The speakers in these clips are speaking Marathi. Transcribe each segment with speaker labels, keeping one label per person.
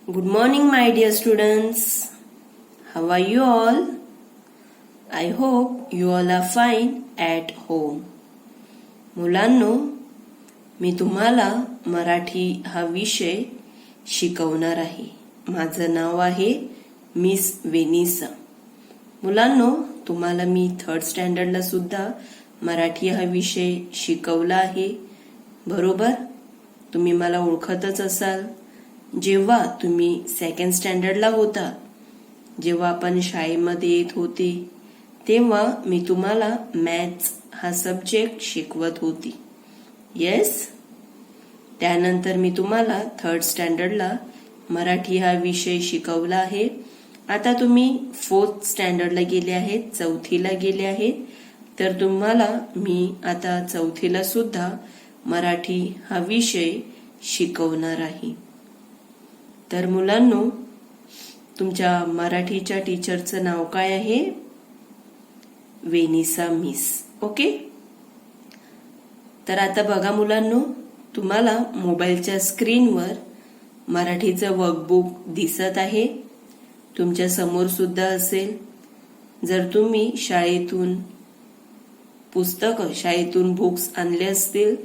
Speaker 1: Good morning, my dear students. How are you all? I hope you all are fine at home. मुलांनो, मी तुम्हाला मराठी हा विषय शिकवणार आहे. माझं नाव आहे मिस वेनिसा. मुलांनो, तुम्हाला मी 3rd स्टँडर्डला सुद्धा मराठी हा विषय शिकवला आहे. बरोबर? तुम्ही मला ओळखतच असाल. जेव्हा तुम्ही 2nd स्टँडर्डला होता, जेव्हा आपण शाळेमध्ये येत होते, तेव्हा मी तुम्हाला मॅथ्स हा सब्जेक्ट शिकवत होती. येस? त्यानंतर मी तुम्हाला 3rd स्टँडर्डला मराठी हा विषय शिकवला आहे. आता तुम्ही 4th स्टँडर्डला गेले आहेत, 4थीला गेले आहेत, तर तुम्हाला मी आता 4थीला सुद्धा मराठी हा विषय शिकवणार आहे. तर मुलांनो, तुमच्या मराठीच्या टीचरचं नाव काय आहे? वेनिसा मिस. ओके? तर आता बघा मुलांनो, तुम्हाला मोबाईलच्या स्क्रीनवर मराठीचं वर्कबुक दिसत आहे. तुमच्या समोर सुद्धा असेल. जर तुम्ही शाळेतून बुक्स आणले असतील,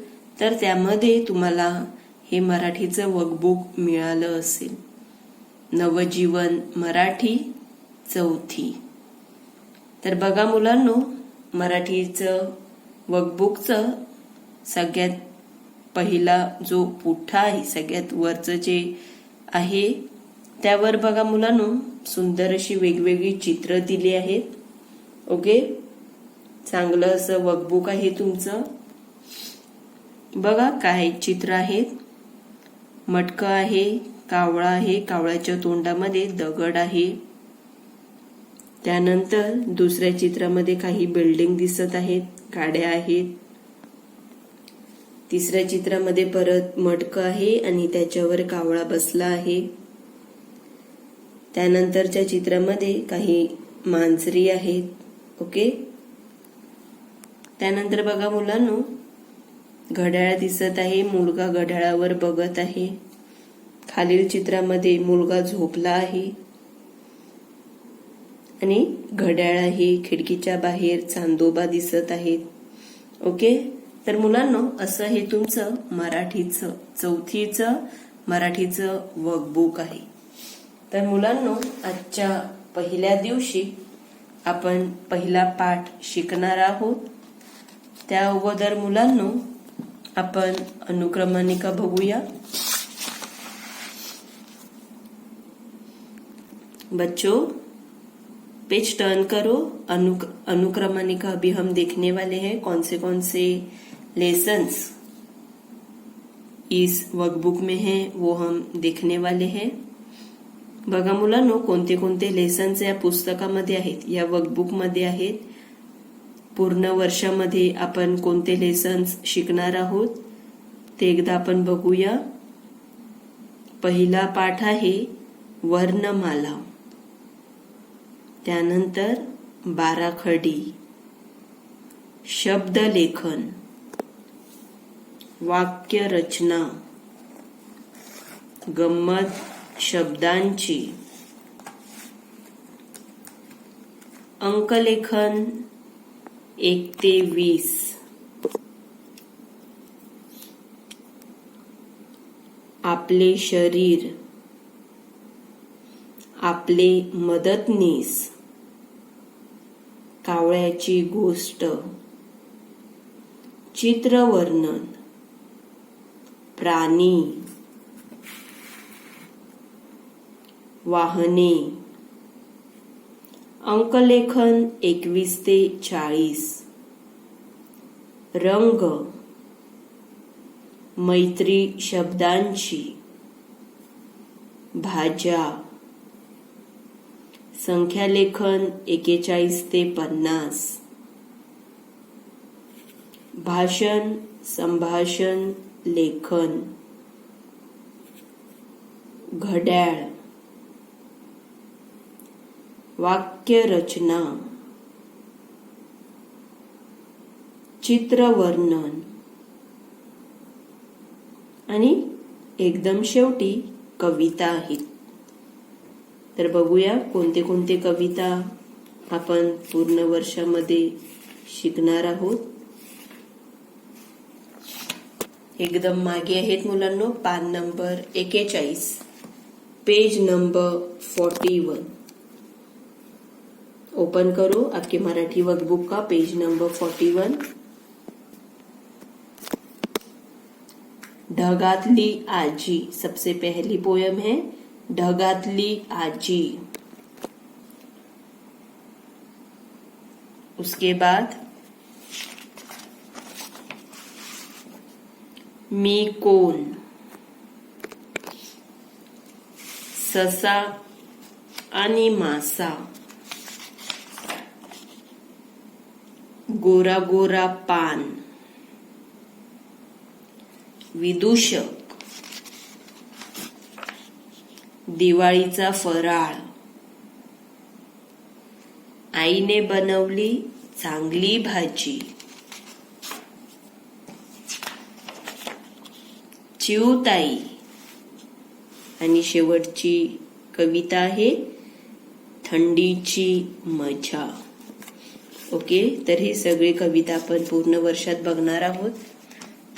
Speaker 1: तर त्यामध्ये तुम्हाला हे मराठीचं वर्कबुक मिळालं असेल. नवजीवन मराठी 4थी. तर बघा मुलांनो, मराठीचं वर्कबुकचं सगळ्यात पहिला जो पुठा आहे, सगळ्यात वरचं जे आहे, त्यावर बघा मुलांनो, सुंदर अशी वेगवेगळी चित्र दिली आहेत. ओके? चांगलं असं वर्कबुक आहे तुमचं. बघा काय चित्र आहेत. मटकं आहे, कावळा आहे, कावळ्याच्या तोंडामध्ये दगड आहे. त्यानंतर दुसऱ्या चित्रामध्ये काही बिल्डिंग दिसत आहेत, गाड्या आहेत. तिसऱ्या चित्रामध्ये परत मटकं आहे आणि त्याच्यावर कावळा बसला आहे. त्यानंतरच्या चित्रामध्ये काही मांजरी आहेत. ओके? त्यानंतर बघा मुलांनो, घड्याळ दिसत आहे, मुलगा घड्याळावर बघत आहे. खालील चित्रामध्ये मुलगा झोपला आहे आणि घड्याळ आहे. खिडकीच्या बाहेर चांदोबा दिसत आहेत. ओके? तर मुलांनो, असं हे तुमचं मराठीचं 4थीचं मराठीचं वर्कबुक आहे. तर मुलांनो, आजच्या पहिल्या दिवशी आपण पहिला पाठ शिकणार आहोत. त्या अगोदर मुलांनो, आपण अनुक्रमणिका बघूया. बच्चों, पेज टर्न करो. अनुक्रमणिका अभी हम देखने वाले हैं. कौन से लेसन्स इस वर्कबुक में हैं वो हम देखने वाले हैं. बघा मुलांनो, कोणते कोणते लेसन्स या पुस्तकामध्ये आहेत, या वर्कबुक मध्ये आहेत. पूर्ण वर्षामध्ये आपण कोणते लेसन्स शिकणार आहोत ते एकदा आपण बघूया. पहिला पाठ आहे वर्णमाला. त्यानंतर बाराखडी, शब्दलेखन, वाक्य रचना, गंमत शब्दांची, अंकलेखन 1 ते 20, आपले शरीर, आपले मदतनीस, कावळ्याची गोष्ट, चित्रवर्णन, प्राणी, वाहने, अंकलेखन 21 ते 40, रंग, मैत्री शब्दांची, भाज्या, संख्यालेखन 41 ते 50, भाषण संभाषण लेखन, घड्याळ, वाक्य रचना, चित्रवर्णन आणि एकदम शेवटी कविता आहेत. तर बघूया कोणते कोणते कविता आपण पूर्ण वर्षामध्ये शिकणार आहोत. एकदम मागे आहेत मुलांनो, पान नंबर 41, पेज नंबर 41. ओपन करो आपके मराठी वर्कबुक का पेज नंबर 41. ढगातली आजी, सबसे पहली पोयम है ढगातली आजी. उसके बाद मी कोण, ससा आणि मासा, गोरा गोरा पान, विदूषक, दिवाळीचा फराळ, आईने बनवली चांगली भाजी, चिवताई, आणि शेवटची कविता आहे थंडीची मजा. ओके, तर ही सगळी कविता आपण पूर्ण वर्षात बघणार आहोत.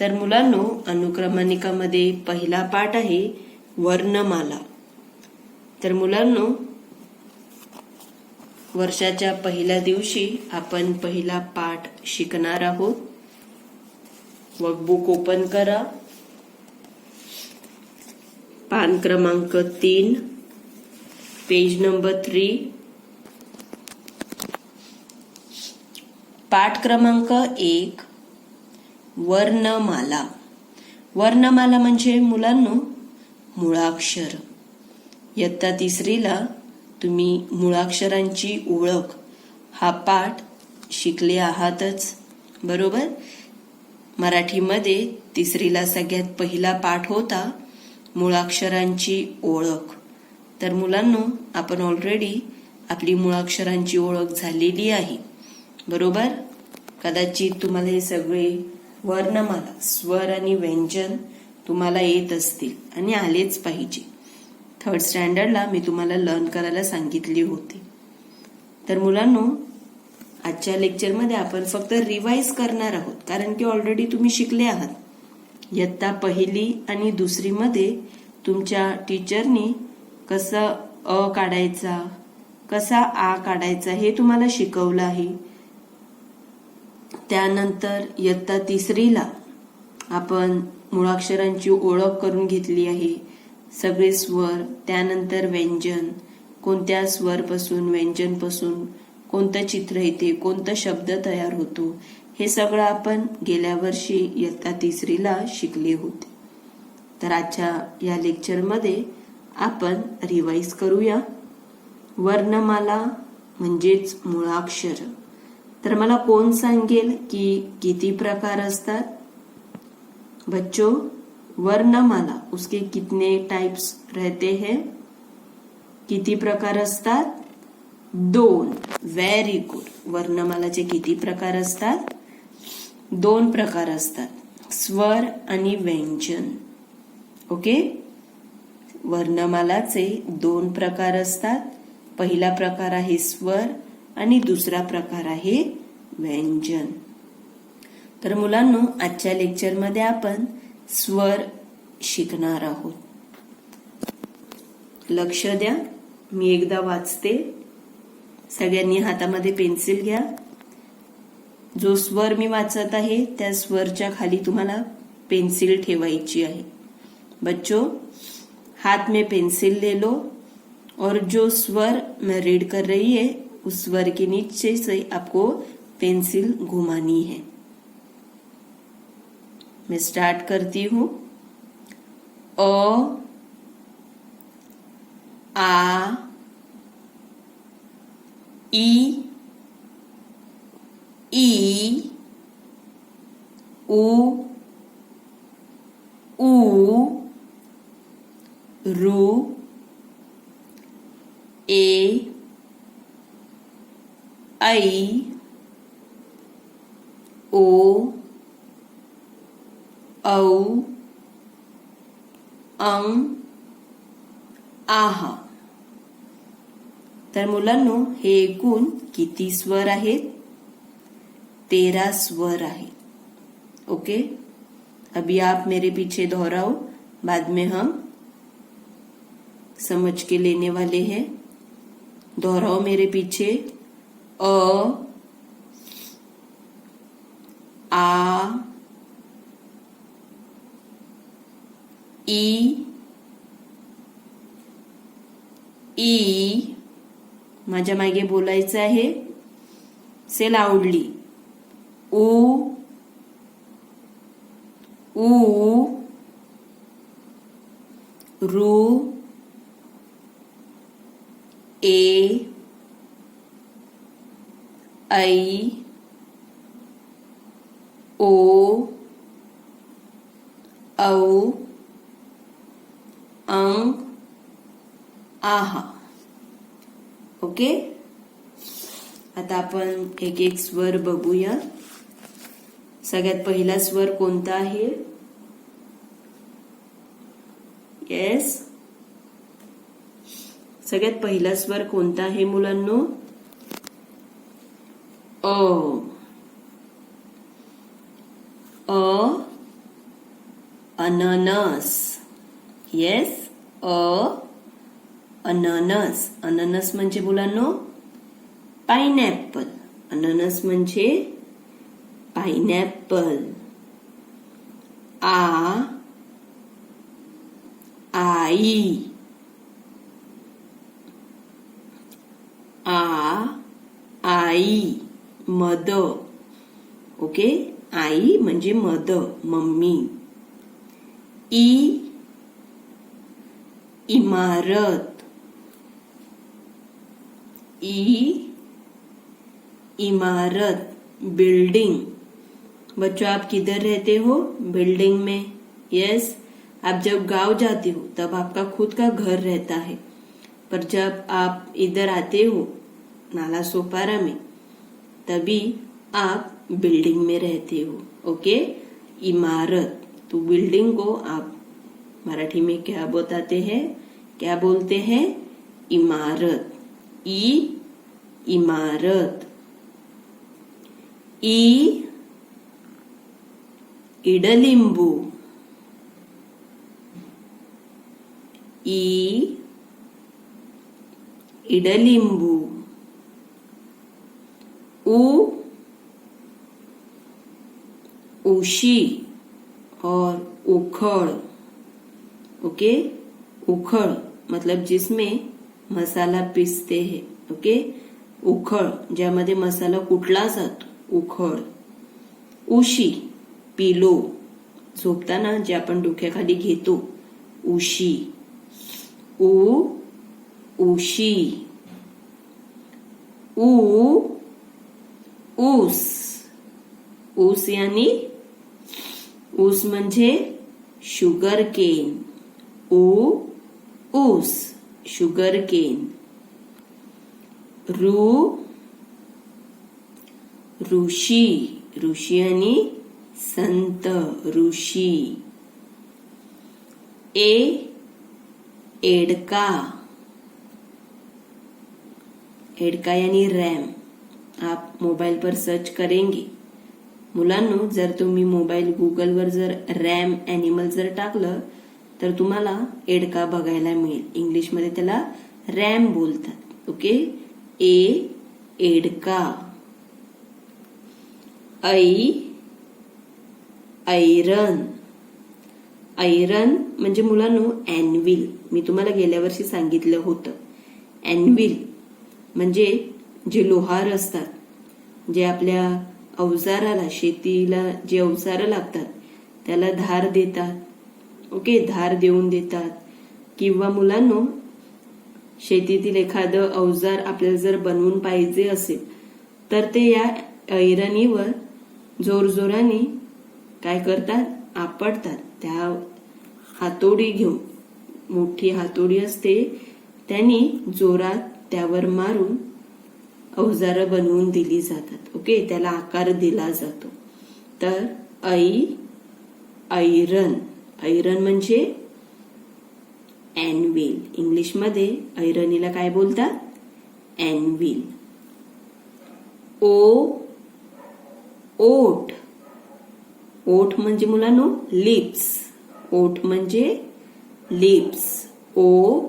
Speaker 1: तर मुलांनो, अनुक्रमणिकामध्ये पहिला पाठ आहे वर्णमाला. तर मुलांनो, वर्षाच्या पहिल्या दिवशी आपण पहिला पाठ शिकणार आहोत. वर्कबुक ओपन करा, पान क्रमांक 3, पेज नंबर 3. पाठ क्रमांक 1, वर्णमाला. वर्णमाला म्हणजे मुलांनो मुळाक्षर. इयत्ता 3रीला तुम्ही मुळाक्षरांची ओळख हा पाठ शिकले आहातच, बरोबर. मराठीमध्ये 3रीला सगळ्यात पहिला पाठ होता मुळाक्षरांची ओळख. तर मुलांनो, आपण ऑलरेडी आपली मुळाक्षरांची ओळख झालेली आहे, बरोबर. कदाचित तुम्हाला हे सगळे वर्णमाला, स्वर आणि व्यंजन तुम्हाला येत असतील आणि आलेच पाहिजे. 3rd स्टँडर्डला मी तुम्हाला लर्न करायला सांगितली होती. तर मुलांनो, आजच्या लेक्चरमध्ये आपण फक्त रिवाइज करणार आहोत, कारण की ऑलरेडी तुम्ही शिकले आहात. इयत्ता 1ली आणि 2रीमध्ये तुमच्या टीचरनी कसा अ काढायचा, कसा आ काढायचा हे तुम्हाला शिकवलं आहे. त्यानंतर इयत्ता 3रीला आपण मुळाक्षरांची ओळख करून घेतली आहे, सगळे स्वर, त्यानंतर व्यंजन, कोणत्या स्वरपासून व्यंजनपासून कोणतं चित्र येते, कोणता शब्द तयार होतो, हे सगळं आपण गेल्या वर्षी इयत्ता 3रीला शिकले होते. तर आजच्या या लेक्चरमध्ये आपण रिवाइज करूया. वर्णमाला म्हणजेच मुळाक्षर. तर मला कोण सांगेल की किती प्रकार असतात? बच्चों, वर्णमाला उसके कितने टाइप्स रहते हैं? किती प्रकार असतात? 2. Very good. वर्णमालाचे किती प्रकार असतात? 2 प्रकार असतात, स्वर आणि व्यंजन. ओके, वर्णमालाचे 2 प्रकार असतात. पहिला प्रकार आहे स्वर आणि दुसरा प्रकार आहे व्यंजन. तर मुलांनो, आजच्या लेक्चरमध्ये आपण स्वर शिकणार आहोत. लक्ष द्या, मी एकदा वाचते. सगळ्यांनी हातामध्ये पेन्सिल घ्या. जो स्वर मी वाचत आहे त्या स्वरच्या खाली तुम्हाला पेन्सिल ठेवायची आहे. बच्चों, हाथ में पेंसिल ले लो और जो स्वर मैं रीड कर रही है उस स्वर के नीचे से आपको पेंसिल घुमानी है. मैं स्टार्ट करती हूं. अ, आ, ई, उ, रू, ए, ऐ, ओ, औ, अं, आह. तर मुलांनो, हे एकूण किती स्वर आहेत? 13 स्वर आहेत. ओके, अभी आप मेरे पीछे दोहराओ, बाद में हम समझ के लेने वाले हैं. दोहराओ मेरे पीछे. अ, आ, ई, माझ्या मागे बोलायचं आहे. से लाऊडली. ऊ, रू, ए, ऐ, ओ, औ, अंग, आहा. ओके, आता आपण एक एक स्वर बघूया. सगळ्यात पहिला स्वर कोणता आहे? येस, सगळ्यात पहिला स्वर कोणता आहे मुलांनो? अ. अननस. येस, अननस. अननस म्हणजे मुलांनो पाइनएप्पल. अननस म्हणजे पाइनएप्पल. आई. आई, मदर. ओके, आई म्हणजे मदर, मम्मी. इमारत. इमारत, बिल्डिंग. बच्चों, आप किधर रहते हो? बिल्डिंग में. यस, आप जब गांव जाते हो तब आपका खुद का घर रहता है, पर जब आप इधर आते हो नाला सोपारा में, तभी आप बिल्डिंग में रहते हो. ओके, इमारत. तो बिल्डिंग को आप मराठी में क्या बताते हैं? क्या बोलते हैं? इमारत. इमारत. इडलिंबू. इडलिंबू. उशी और उखड़. ओके, उखड़ मतलब जिसमें मसाला पीसते हैं. ओके, उखळ ज्यामध्ये मसाला कुटला जातो, उखळ. उशी, पिलो, झोपताना जे आपण डोक्याखाली घेतो, उशी. उशी. ऊस. ऊस यानी ऊस म्हणजे शुगर केन. ऊस, शुगर केन. ऋषी. ऋषी आणि संत, ऋषी. एडका. एडका यानी रॅम. आप मोबाइल पर सर्च करेंगे. मुलांनो, जर तुम्ही मोबाईल गुगलवर जर रॅम एनिमल जर टाकलं तर तुम्हाला एडका बघायला मिळेल. इंग्लिशमध्ये त्याला रॅम बोलतात. ओके, एडका. ऐरन. ऐरन म्हणजे मुलांनो एनविल. मी तुम्हाला गेल्या वर्षी सांगितलं होतं. एनविल म्हणजे जे लोहार असतात, जे आपल्या अवजाराला, शेतीला जे अवजारं लागतात त्याला धार देतात. ओके, धार देऊन देतात. किंवा मुलांनो, शेतीतील एखादं अवजार आपल्याला जर बनवून पाहिजे असेल तर ते या ऐरणीवर जोरजोराने काय करतात? आपटतात. त्या हातोडी घेऊन, मोठी हातोडी असते, त्यांनी जोरात त्यावर मारून अवजारं बनवून दिली जातात. ओके, त्याला आकार दिला जातो. तर ऐरन. ऐरन म्हणजे एनविल. इंग्लिशमध्ये ऐरणीला काय बोलतात? anvil. O ओठ. ओठ म्हणजे मुलांनो लिप्स. ओठ म्हणजे लिप्स. ओ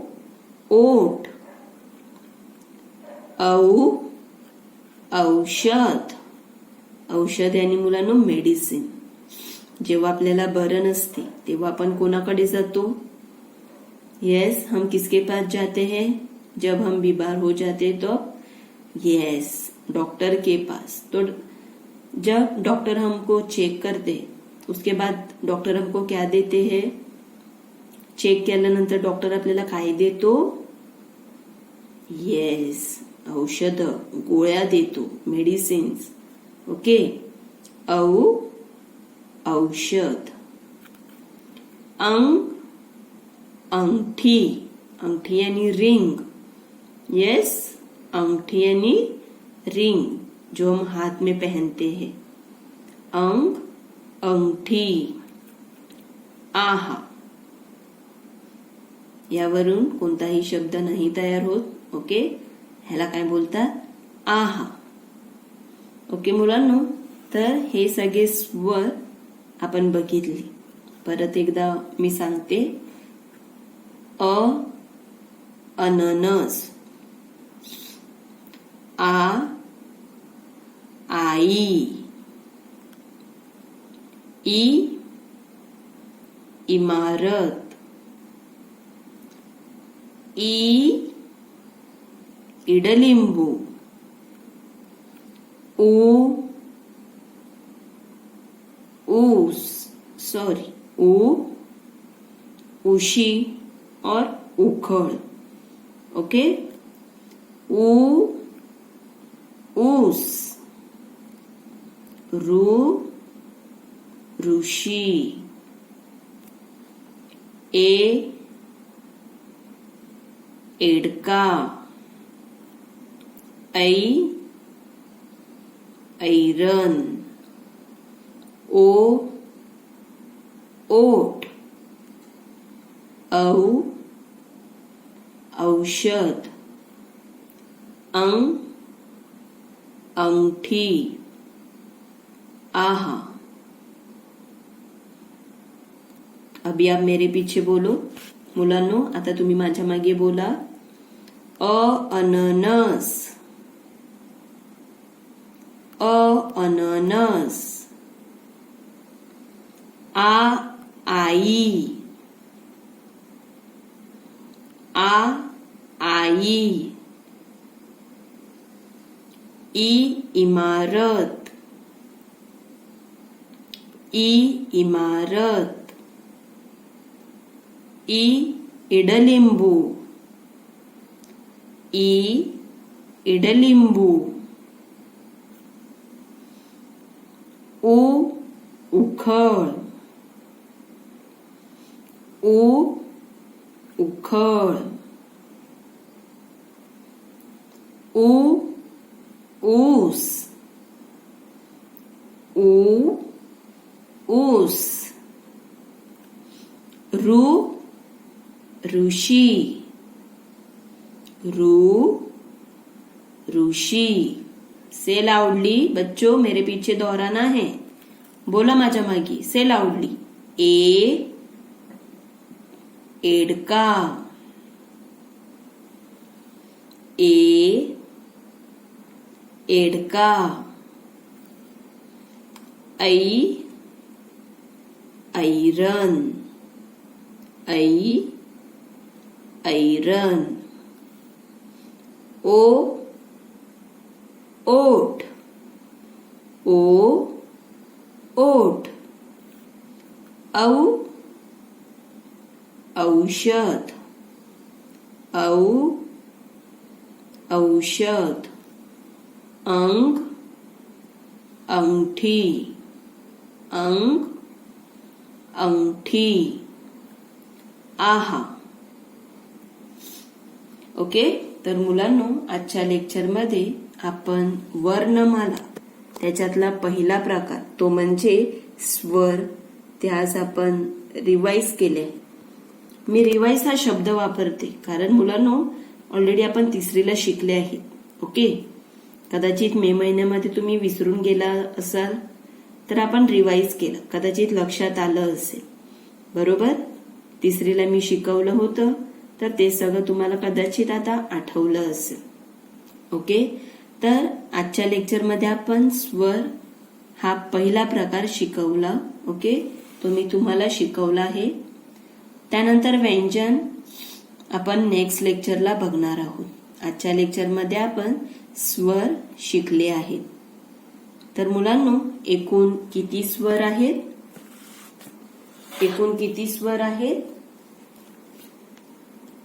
Speaker 1: ओठ. औ औषध. औषध आणि मुलांनो मेडिसिन. जेव्हा आपल्याला बरं नसते तेव्हा आपण कोणाकडे जातो? यस, हम किसके पास जाते हैं जब हम बीमार हो जाते तो? यस, डॉक्टर के पास. तो जब डॉक्टर हमको चेक करते उसके बाद डॉक्टर हमको क्या देते हैं? चेक केल्यानंतर डॉक्टर आपल्याला काय देतो? येस, औषध गोळ्या देतो, मेडिसिन्स. ओके. औषध. अंग अंगठी. अंगठी यानी रिंग. यस, अंगठी यानी रिंग जो हम हाथ में पहनते हैं. अंग अंगठी. आहा. यावरून कोणताही शब्द नाही तयार होत. ओके, ह्याला काय बोलतात? आहा. ओके मुलांनो, तर हे सगळे स्वर आपण बघितले. परत एकदा मी सांगते. अननस. आई. इमारत. इडलिंबू. उशी और उखड़. ओके. ऊस. ऋषि. एडका. ऐरन. ओठ. औषध. अंगठी. आहा. अभी आप मेरे पीछे बोलो. मुलांनो, आता तुम्ही माझ्या मागे बोला. अननस. अननस. आई. आई. इमारत. इमारत. इडलिंबू. इडलिंबू. उखळ. उखळ. ऊस. ऊस. ऋषि. ऋषि. से लाउडली बच्चों, मेरे पीछे दोहराना है. बोला माझ्या मागे. से लाउडली. एडका. एडका. ऐरन. ऐरन. ओठ. ओठ. औषध. औषध. अंग अंगठी. अंगठी. आहा. ओके. तर मुलांनो, आजच्या लेक्चरमध्ये आपण वर्णमाला त्याच्यातला पहिला प्रकार तो म्हणजे स्वर त्यास आपण रिवाइज केले. मी रिवाइज हा शब्द वापरते कारण मुलांनो ऑलरेडी आपण तिसरीला शिकले आहेत. ओके, कदाचित मे महिन्यामध्ये तुम्ही विसरून गेला असाल तर आपण रिवाइज केलं, कदाचित लक्षात आलं असेल. बरोबर, तिसरीला मी शिकवलं होतं तर ते सगळं तुम्हाला कदाचित आता आठवलं असेल. ओके, तर आजच्या लेक्चरमध्ये आपण स्वर हा पहिला प्रकार शिकवला. ओके, तो मी तुम्हाला शिकवला आहे. त्यानंतर व्यंजन आपण नेक्स्ट लेक्चरला बघणार आहोत. आजच्या लेक्चरमध्ये आपण स्वर शिकले आहेत. तर मुलांनो, एकूण किती स्वर आहेत? एकूण किती स्वर आहेत?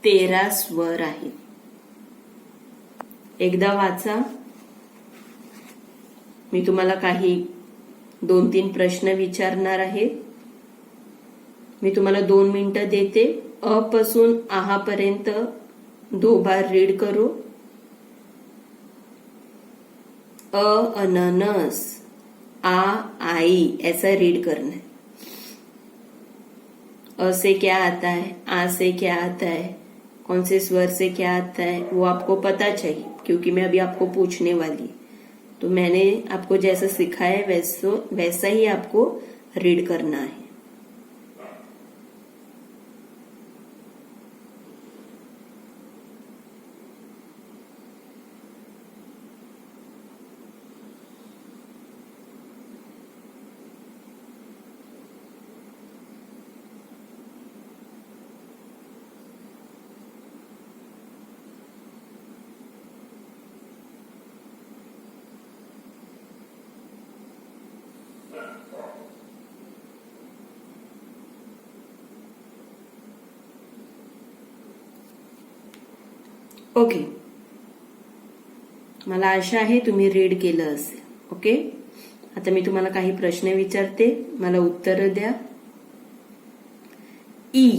Speaker 1: 13 स्वर आहेत. एकदा वाचा. मी तुम्हाला काही 2-3 प्रश्न विचारणार आहे. मी तुम्हाला 2 मिनिटं देते. अ पासून आहा पर्यंत 2 बार रीड करो. अनानास, आई ऐसा रीड करना है. अ से क्या आता है, आ से क्या आता है, कौन से स्वर से क्या आता है, वो आपको पता चाहिए, क्योंकि मैं अभी आपको पूछने वाली. तो मैंने आपको जैसा सिखाया है वैसा ही आपको रीड करना है. ओके, मला आशा आहे तुम्ही रीड केलं असेल. ओके, आता मी तुम्हाला काही प्रश्न विचारते, मला उत्तर द्या. ई,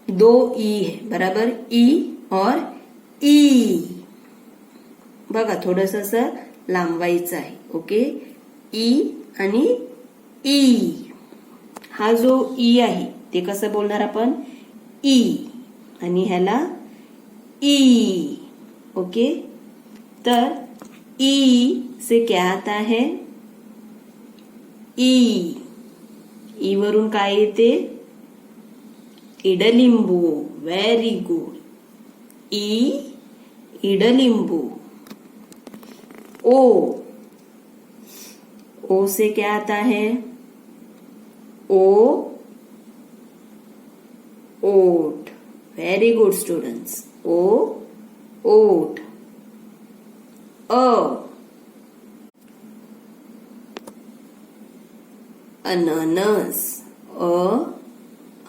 Speaker 1: 2 ई है, बराबर. ई और ई बघा, थोडंसं असं लांबवायचं आहे. ओके, ई आणि ई. हा जो ई आहे ते कसं बोलणार आपण? ई. आणि ह्याला ई. ओके, तर ई से क्या आता है? ई. ई वरून काय येते? इडलिंबू. Very good. ई, इडलिंबू. ओ. ओ से क्या आता है? ओ, ओट. Very good students. ओ, ओट. अ, अननस.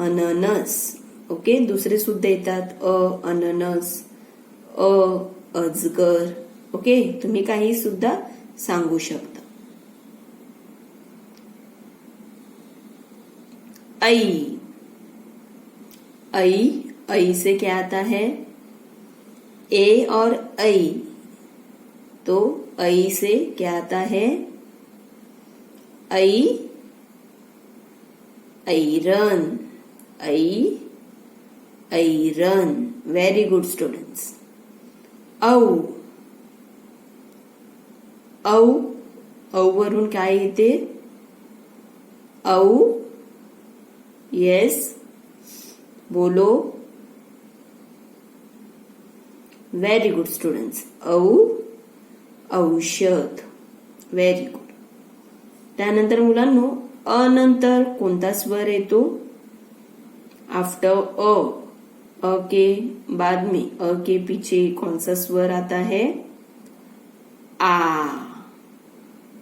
Speaker 1: अननस. ओके, दुसरे सुद्धा येतात. अननस, अजगर. ओके, तुम्ही काही सुद्धा सांगू शकता. ऐ. ऐ, ऐ से क्या आता है? ए और ऐ. तो ऐ से क्या आता है? ऐ, ऐरन. ऐ, ऐरन. Very good students. औ. औ, औ वरून काय येते? औ. यस, बोलो. Very good students. औ, औषध. Very good. त्यानंतर मुलांनो, अनंतर कोणता स्वर येतो? आफ्टर अ के बाद में, अ के पीछे कौन सा स्वर आता है? आ.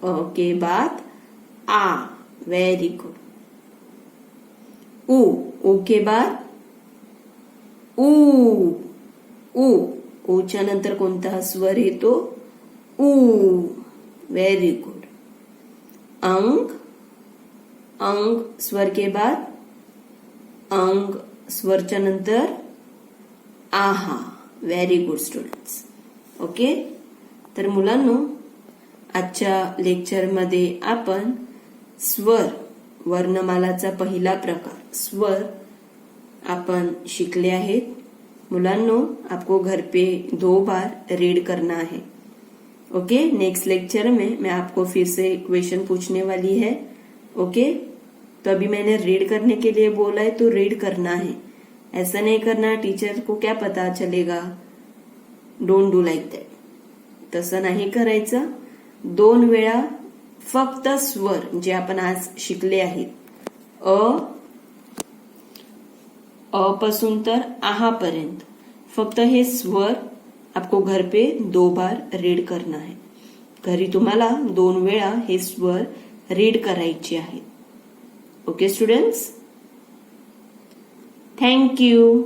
Speaker 1: अ के बाद आ. Very good. उ. उ के बाद ऊ. ऊ. ऊच्या नंतर कोणता स्वर येतो? ऊ. Very good. अंग. अंग स्वर के बाद अंग स्वरच्या नंतर आहा. Very good students. ओके, तर मुलांनो, आजच्या लेक्चरमध्ये आपण स्वर, वर्णमालाचा पहिला प्रकार स्वर आपण शिकले आहेत. मुलांनो, आपको घर पे 2 बार रीड करना है। ओके, नेक्स्ट लेक्चर में मैं आपको फिर से क्वेश्चन पूछने वाली है। ओके, तो अभी मैंने रीड करने के लिए बोला है तो रीड करना है, ऐसा नहीं करना टीचर को क्या पता चलेगा, डोंट डू लाईक दॅट, तसं नाही करायचं। 2 वेळा फक्त स्वर जे आपण आज शिकले आहेत, अ पासून तर आहा पर्यंत, फक्त हे स्वर आपको घर पे 2 बार रीड करना है। घरी तुम्हाला 2 वेळा हे स्वर रीड करायचे आहेत। Okay students, thank you.